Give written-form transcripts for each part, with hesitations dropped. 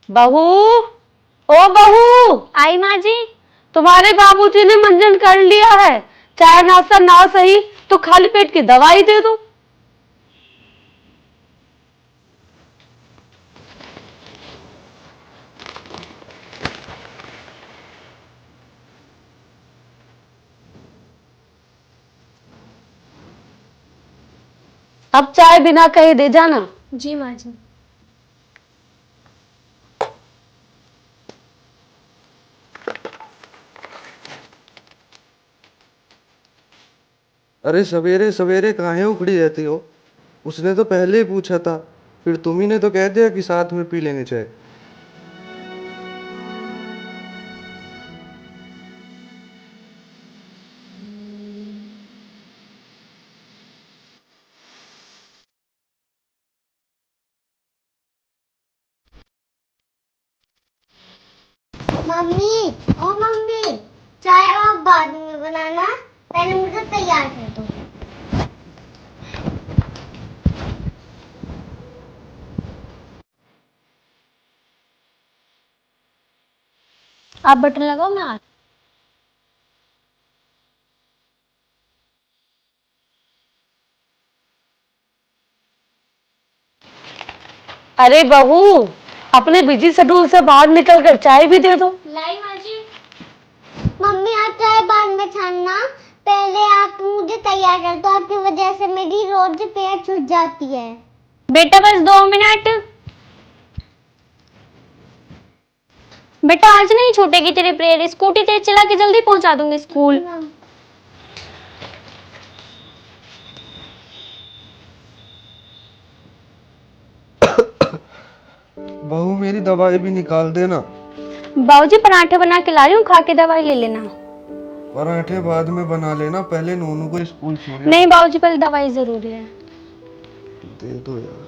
बहू, ओ बहू। आई माँ जी। तुम्हारे बाबूजी ने मंजन कर लिया है। चाय नाश्ता ना सही तो खाली पेट की दवाई दे दो। अब चाय बिना कहे दे जाना। जी माँ जी। अरे सवेरे सवेरे काहे उखड़ी रहती हो? उसने तो पहले ही पूछा था, फिर तुम ही ने तो कह दिया कि साथ में पी लेंगे चाय। मम्मी, ओ मम्मी, चाय आप बाद में बनाना, पहले मुझे तैयार कर दो। आप बटन लगाओ, मैं आ। अरे बहू, अपने बिजी शेड्यूल से बाहर निकल कर चाय भी दे दो। लाई माँ जी। मम्मी आप चाय बाद में छानना, पहले आप मुझे तैयार कर दो, आपकी वजह से मेरी रोज पेट छूट जाती है। बेटा बस 2 मिनट। बेटा आज नहीं छूटेगी तेरी प्रेयर, स्कूटी तेज चला के जल्दी पहुंचा दूंगी स्कूल। बहू मेरी दवाई भी निकाल देना। बाबूजी पराठे बना के ला रही हूँ, खा के दवाई ले लेना। पराठे बाद में बना लेना, पहले नोनू को स्कूल छोड़िए। नहीं बाबूजी, पहले दवाई जरूरी है। दे दो यार।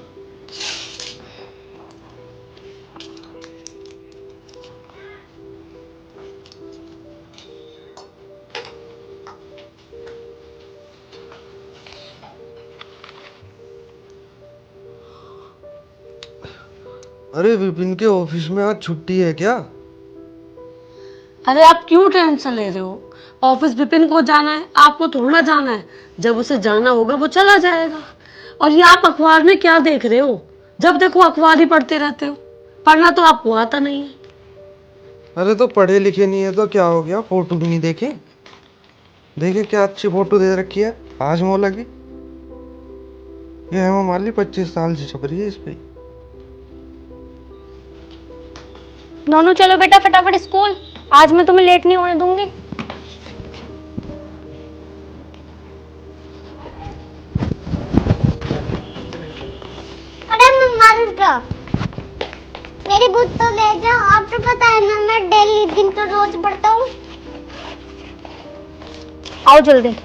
अरे विपिन के ऑफिस में आज छुट्टी है क्या? अरे आप क्यों टेंशन ले रहे हो? ऑफिस विपिन को जाना है, आपको थोड़ा ना जाना है। जब उसे जाना होगा वो चला जाएगा। और ये आप अखबार में क्या देख रहे हो? जब देखो अखबार ही पढ़ते रहते हो। पढ़ना तो आपको आता नहीं है। अरे तो पढ़े लिखे नहीं है तो क्या हो गया, फोटो भी नहीं देखे? देखे क्या अच्छी फोटो दे रखी है हाजमौला की। ये हेमा मालिनी 25 साल से छप रही है इस पे। दोनों चलो बेटा फटाफट स्कूल, आज मैं तुम्हें लेट नहीं होने दूंगी। अरे मम्मा रुको, मेरी बुक तो ले जाओ, आपको पता है ना मैं डेली दिन तो रोज पढ़ता हूँ। आओ जल्दी।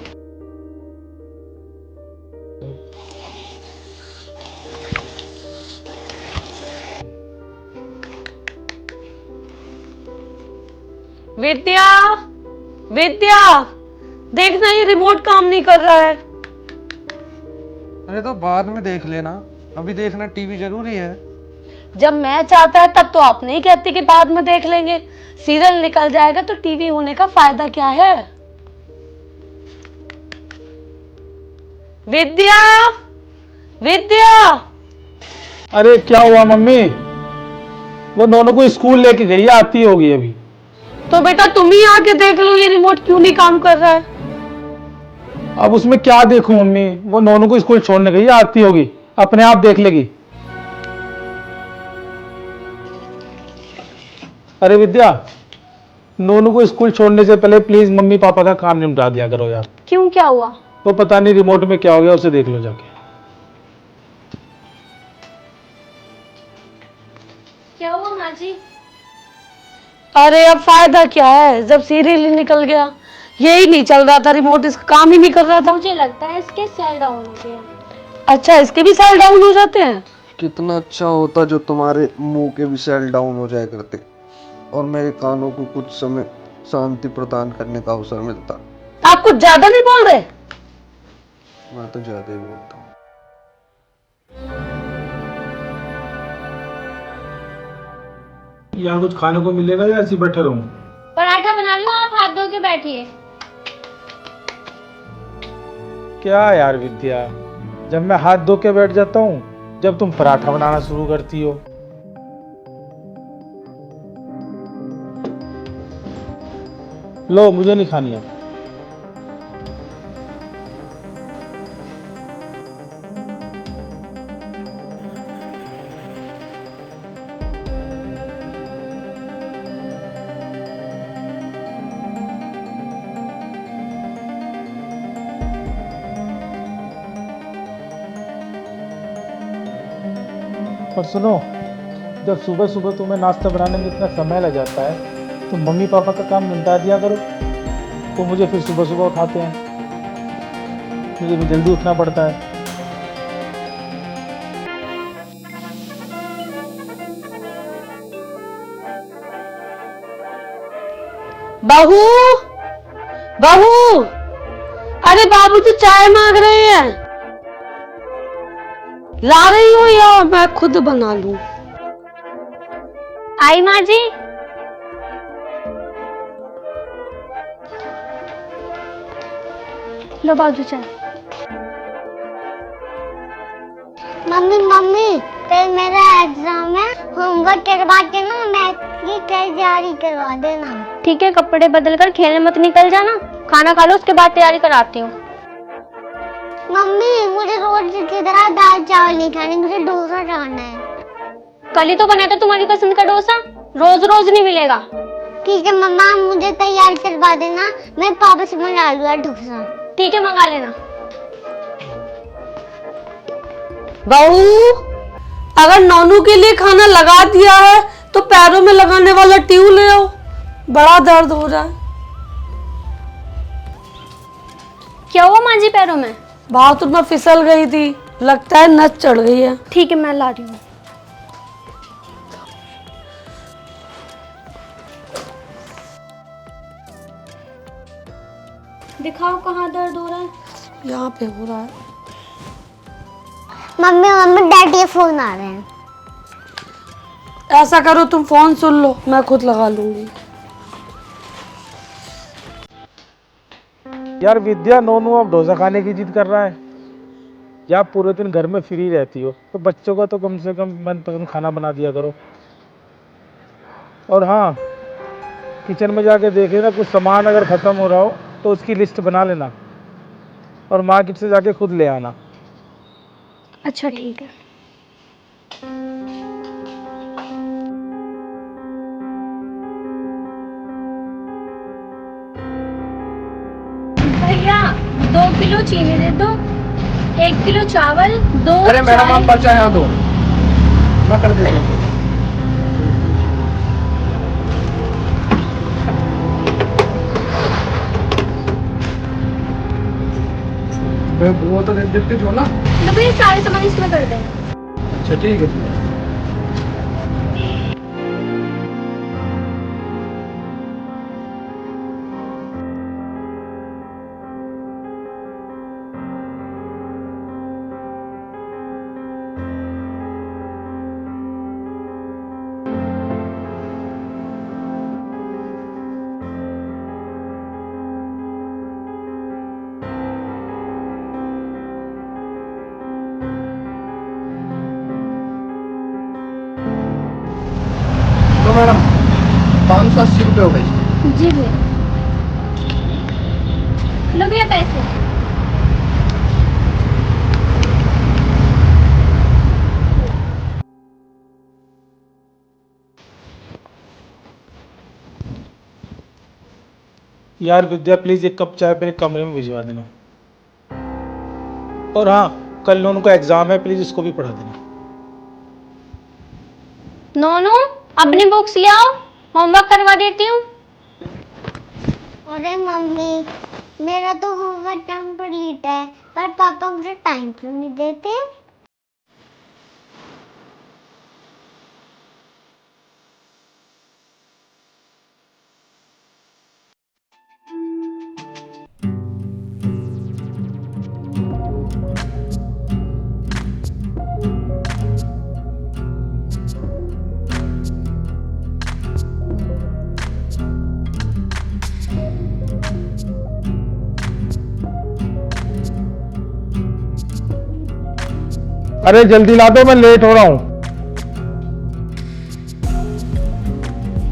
विद्या, विद्या, देखना ये रिमोट काम नहीं कर रहा है। अरे तो बाद में देख लेना, अभी देखना टीवी जरूरी है। जब मैं चाहता है तब तो आप नहीं कहती कि बाद में देख लेंगे। सीरियल निकल जाएगा तो टीवी होने का फायदा क्या है? विद्या, विद्या। अरे क्या हुआ मम्मी? वो दोनों को स्कूल लेके गई है, आती होगी अभी। तो बेटा तुम ही आके देख लो ये रिमोट क्यों नहीं काम कर रहा है। अब उसमें क्या देखूं मम्मी, वो नोनू को स्कूल छोड़ने गई है, आती होगी अपने आप देख लेगी। अरे विद्या, नोनू को स्कूल छोड़ने से पहले प्लीज मम्मी पापा का काम निपटा दिया करो यार। क्यों, क्या हुआ? वो पता नहीं रिमोट में क्या हो गया, उसे देख लो जाके। क्या हुआ माँ जी? अरे अब फायदा क्या है जब सीरियल ही निकल गया। यही नहीं चल रहा था, रिमोट इसका काम ही नहीं कर रहा था। मुझे लगता है इसके सेल डाउन हो गया। अच्छा, इसके भी सेल डाउन हो जाते हैं? कितना अच्छा होता जो तुम्हारे मुंह के भी सेल डाउन हो जाए करते और मेरे कानों को कुछ समय शांति प्रदान करने का अवसर मिलता। आप कुछ ज्यादा नहीं बोल रहे? मैं तो ज्यादा ही बोलता हूँ। यहाँ कुछ खाने को मिलेगा या ऐसे ही बैठे रहूं? पराठा बना लो, आप हाथ धो के बैठिए। क्या यार विद्या, जब मैं हाथ धो के बैठ जाता हूँ, जब तुम पराठा बनाना शुरू करती हो। लो, मुझे नहीं खानी है। और सुनो, जब सुबह सुबह तुम्हें नाश्ता बनाने में इतना समय लग जाता है तो मम्मी पापा का काम निपटा दिया करो। तो मुझे फिर सुबह सुबह उठाते हैं, मुझे भी जल्दी उठना पड़ता है। बहू, बहू, अरे बाबू तो चाय मांग रहे हैं। ला रही हो या मैं खुद बना लूं? आई माँ जी। लो बाजू चाय। मम्मी मम्मी कल मेरा एग्जाम है, होमवर्क करवा के ना मैथ की तैयारी करवा देना। ठीक है, कपड़े बदल कर खेलने मत निकल जाना, खाना खा लो, उसके बाद तैयारी कराती हूँ। मम्मी मुझे रोज की तरह दाल चावल नहीं खाने, मुझे डोसा खाना है। कल ही तो बनाया था तुम्हारी पसंद का डोसा, रोज रोज नहीं मिलेगा। ठीक है मम्मा, मुझे तैयार करवा देना, मैं पापा से मंगा लूंगा डोसा। ठीक है, मंगा लेना। बहू, अगर नौनू के लिए खाना लगा दिया है तो पैरों में लगाने वाला ट्यूब ले आओ, बड़ा दर्द हो रहा है। क्या हुआ माँ जी पैरों में? बाथरूम में फिसल गई थी, लगता है नस चढ़ गई है। ठीक है, मैं ला रही हूँ। दिखाओ कहाँ दर्द हो रहा है। यहाँ पे हो रहा है। मम्मी मम्मी डैडी के फोन आ रहे हैं। ऐसा करो, तुम फोन सुन लो, मैं खुद लगा लूंगी। यार विद्या, नोनू अब डोसा खाने की जिद कर रहा है। या आप पूरे दिन घर में फ्री रहती हो तो बच्चों का तो कम से कम मनपसंद खाना बना दिया करो। और हाँ, किचन में जाके देख लेना, कुछ सामान अगर ख़त्म हो रहा हो तो उसकी लिस्ट बना लेना और मार्केट से जाके खुद ले आना। अच्छा ठीक है। भैया 2 किलो चीनी दे दो, 1 किलो चावल, 2 अरे मैडम, आप पर्चा यहाँ दो, मैं कर देता हूँ। वो तो देते जो ना। तो भैया सारे सामान इसमें कर देना। अच्छा ठीक है। तो मैडम 580 रुपये हो गए। जी भैया। लो भैया पैसे। यार विद्या, प्लीज एक कप चाय मेरे कमरे में भिजवा देना। और हाँ, कल नोनू का एग्जाम है, प्लीज उसको भी पढ़ा देना। नोनू अपनी बुक्स ले आओ, होमवर्क करवा देती हूँ। अरे मम्मी, मेरा तो होमवर्क कंप्लीट है, पर पापा मुझे टाइम क्यों नहीं देते? अरे जल्दी ला दो, मैं लेट हो रहा हूँ।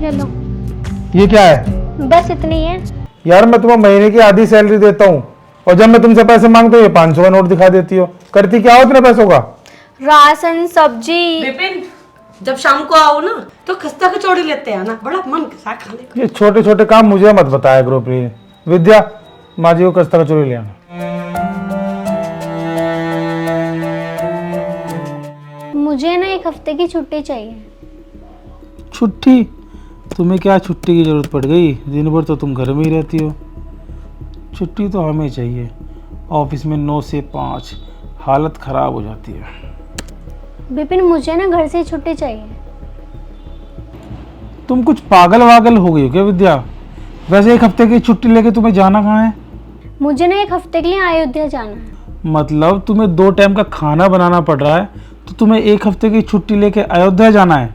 ये लो, ये क्या है? बस इतनी है। यार मैं तुम्हें महीने की आधी सैलरी देता हूँ और जब मैं तुमसे पैसे मांगता हूँ ये 500 का नोट दिखा देती हो। करती क्या हो इतने पैसों का? राशन, सब्जी। विपिन, जब शाम को आओ ना तो खस्ता कचौड़ी लेते आना, बड़ा मन कर रहा खाने का। ये छोटे छोटे काम मुझे मत बताया करो प्लीज। विद्या, माँ जी को कस्ता कचौरी ले आना। मुझे ना 1 हफ्ते की छुट्टी चाहिए। छुट्टी? तुम्हें क्या छुट्टी की जरूरत पड़ गई? दिन भर तो तुम घर में ही रहती हो। छुट्टी तो हमें चाहिए। ऑफिस में 9 से 5 हालत खराब हो जाती है। विपिन, मुझे ना घर से छुट्टी चाहिए। तुम कुछ पागल वागल हो गई हो क्या विद्या? वैसे 1 हफ्ते की छुट्टी लेके तुम्हें जाना कहाँ है? मुझे ना 1 हफ्ते के लिए अयोध्या जाना है। मतलब तुम्हें 2 टाइम का खाना बनाना पड़ रहा है तो तुम्हें 1 हफ्ते की छुट्टी लेके अयोध्या जाना है?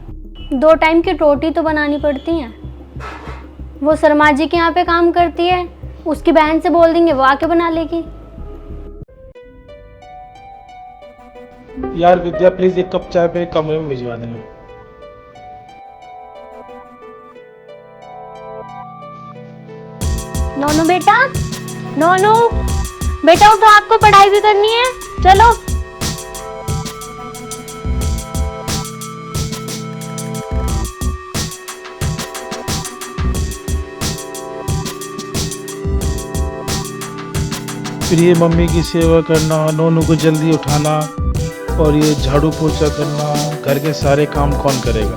2 टाइम की रोटी तो बनानी पड़ती है। वो शर्मा जी के यहाँ पे काम करती है, उसकी बहन से बोल देंगे वो आके बना लेगी। यार विद्या प्लीज 1 कप चाय पे कमरे में भिजवा देना। नोनू बेटा, नोनू बेटा उठो, आपको पढ़ाई भी करनी है, चलो। फिर ये मम्मी की सेवा करना, नोनू को जल्दी उठाना और ये झाड़ू पोछा करना, घर के सारे काम कौन करेगा?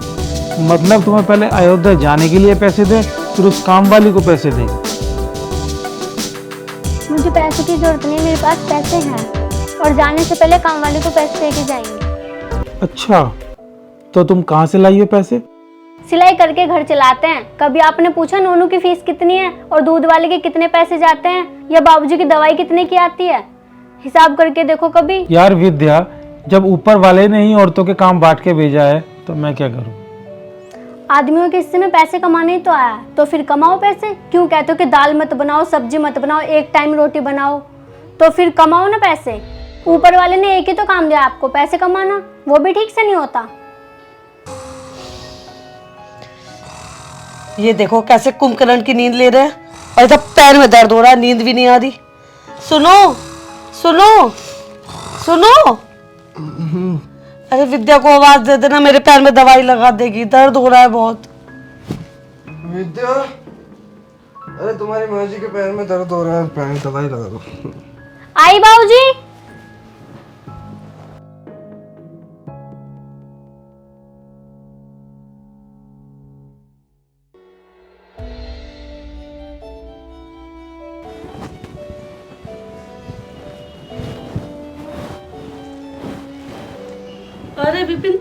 मतलब तुम्हें पहले अयोध्या जाने के लिए पैसे दे, फिर उस काम वाली को पैसे दे। मुझे पैसे की जरूरत नहीं, मेरे पास पैसे हैं और जाने से पहले काम वाले को पैसे दे के जाएंगे। अच्छा, तो तुम कहाँ से लाई हो पैसे? सिलाई करके घर चलाते हैं। कभी आपने पूछा नोनू की फीस कितनी है और दूध वाले के कितने पैसे जाते हैं या बाबूजी की दवाई कितने की आती है? हिसाब करके देखो कभी। यार विद्या, जब ऊपर वाले ने ही औरतों के काम बांट के भेजा है तो मैं क्या करूं? आदमियों के हिस्से में पैसे कमाने ही तो आया है, तो फिर कमाओ पैसे। क्यों कहते हो कि दाल मत बनाओ, सब्जी मत बनाओ, 1 टाइम रोटी बनाओ? तो फिर कमाओ ना पैसे। ऊपर वाले ने एक ही तो काम दिया आपको, पैसे कमाना, वो भी ठीक से नहीं होता। ये देखो कैसे कुंभकर्ण की नींद ले रहे हैं और इधर पैर में दर्द हो रहा है, नींद भी नहीं आ रही। सुनो सुनो सुनो, अरे विद्या को आवाज दे देना, मेरे पैर में दवाई लगा देगी, दर्द हो रहा है बहुत। विद्या, अरे तुम्हारी माँ जी के पैर में दर्द हो रहा है, पैर में दवाई लगा दो। आई बाबूजी। अरे विपिन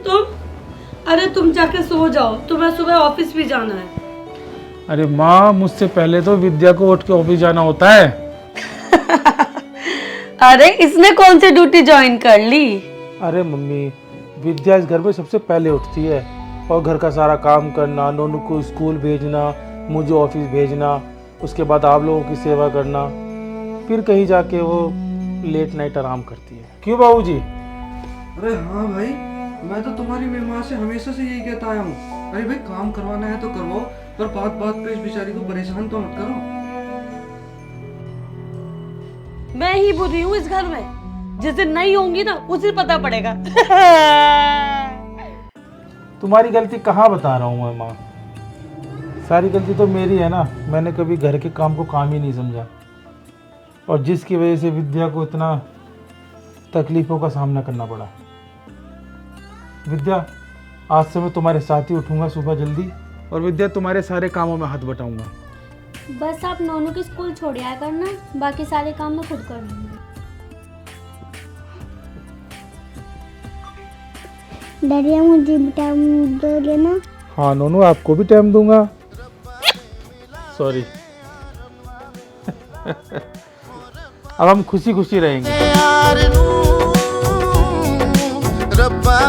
अरे तुम जाके सो जाओ, तुम्हें सुबह ऑफिस भी जाना है। अरे माँ, मुझसे पहले तो विद्या को उठ के ऑफिस जाना होता है। अरे इसने कौन सी ड्यूटी ज्वाइन कर ली? अरे मम्मी, विद्या इस घर में सबसे पहले उठती है और घर का सारा काम करना, नोनू को स्कूल भेजना, मुझे ऑफिस भेजना, उसके बाद आप लोगों की सेवा करना, फिर कहीं जाके वो लेट नाइट आराम करती है। क्यों बाबूजी? अरे हाँ भाई, मैं तो तुम्हारी माँ से हमेशा से यही कहता आया हूँ, अरे भाई काम करवाना है तो करवाओ, पर बात बात पे इस बेचारी को परेशान तो मत करो। मैं ही बुरी हूँ इस घर में, जिस दिन नहीं होंगी ना उस दिन पता पड़ेगा। तुम्हारी गलती कहाँ बता रहा हूँ मैं माँ, सारी गलती तो मेरी है ना। मैंने कभी घर के काम को काम ही नहीं समझा और जिसकी वजह से विद्या को इतना तकलीफों का सामना करना पड़ा। विद्या, आज से मैं तुम्हारे साथ ही उठूंगा सुबह जल्दी और विद्या तुम्हारे सारे कामों में हाथ बटाऊंगा। बस आप नोनू की स्कूल छोड़ आया करना, बाकी सारे काम मैं खुद कर लूंगी। डरिया मुझे टाइम दो लेना। हाँ नोनू, आपको भी टाइम दूंगा। सॉरी। अब हम खुशी खुशी रहेंगे। रब्बा